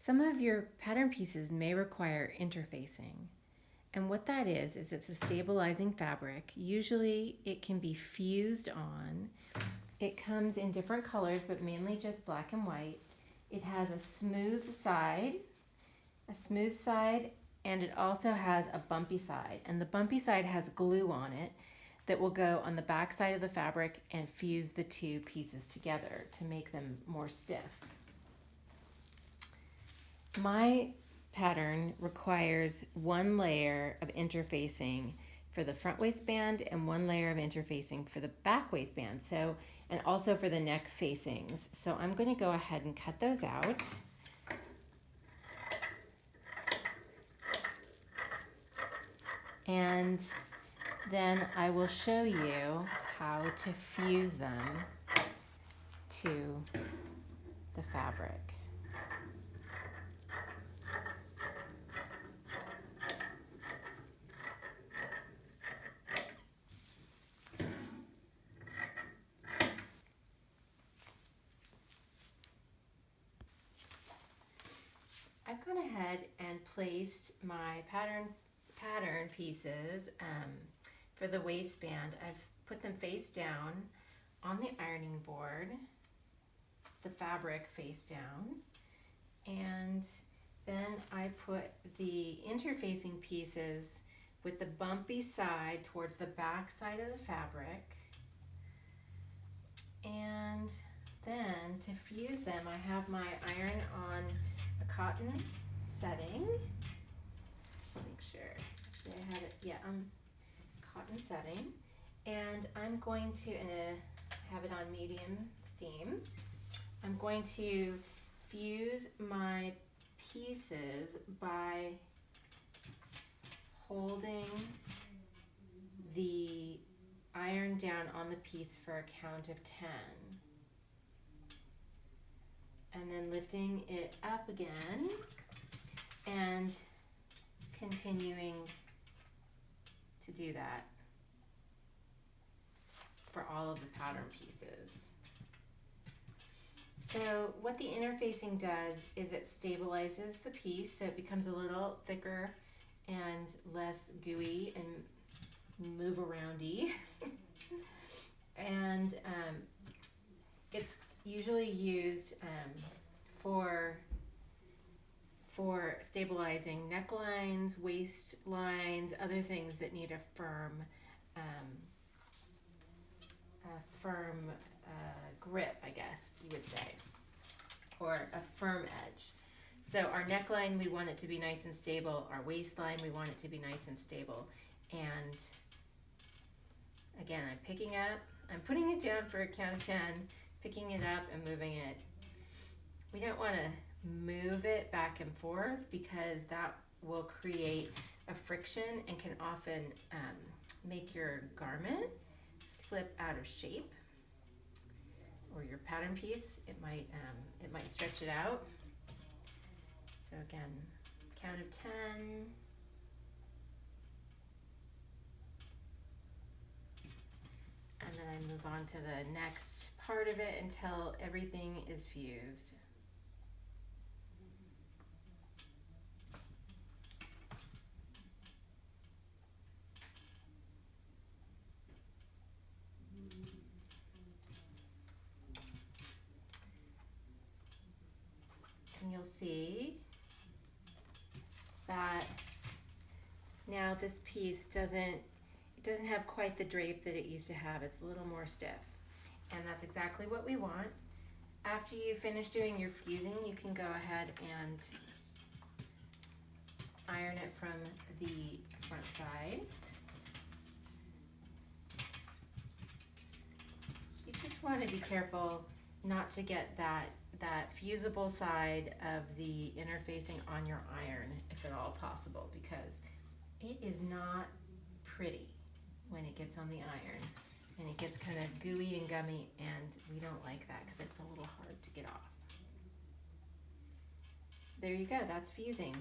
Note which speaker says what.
Speaker 1: Some of your pattern pieces may require interfacing. And what that is it's a stabilizing fabric. Usually it can be fused on. It comes in different colors, but mainly just black and white. It has a smooth side, and it also has a bumpy side. And the bumpy side has glue on it that will go on the back side of the fabric and fuse the two pieces together to make them more stiff. My pattern requires one layer of interfacing for the front waistband and one layer of interfacing for the back waistband, so, and also for the neck facings. So I'm going to go ahead and cut those out. And then I will show you how to fuse them to the fabric. I've gone ahead and placed my pattern pieces for the waistband. I've put them face down on the ironing board, the fabric face down, and then I put the interfacing pieces with the bumpy side towards the back side of the fabric. And then to fuse them, I have my iron on a cotton setting. Make sure, actually I have it, yeah, cotton setting. And I'm going to, have it on medium steam. I'm going to fuse my pieces by holding the iron down on the piece for a count of 10. And then lifting it up again and continuing to do that for all of the pattern pieces. So what the interfacing does is it stabilizes the piece so it becomes a little thicker and less gooey and move aroundy. And it's usually used for stabilizing necklines, waistlines, other things that need a firm grip, I guess you would say, or a firm edge. So our neckline, we want it to be nice and stable. Our waistline, we want it to be nice and stable. And again, I'm putting it down for a count of 10, picking it up and moving it. We don't want to move it back and forth because that will create a friction and can often make your garment slip out of shape, or your pattern piece. It might stretch it out. So again, count of 10. And then I move on to the next part of it until everything is fused. And you'll see that now this piece doesn't have quite the drape that it used to have. It's a little more stiff. And that's exactly what we want. After you finish doing your fusing, you can go ahead and iron it from the front side. You just want to be careful not to get that fusible side of the interfacing on your iron, if at all possible, because it is not pretty when it gets on the iron, and it gets kind of gooey and gummy, and we don't like that because it's a little hard to get off. There you go, that's fusing.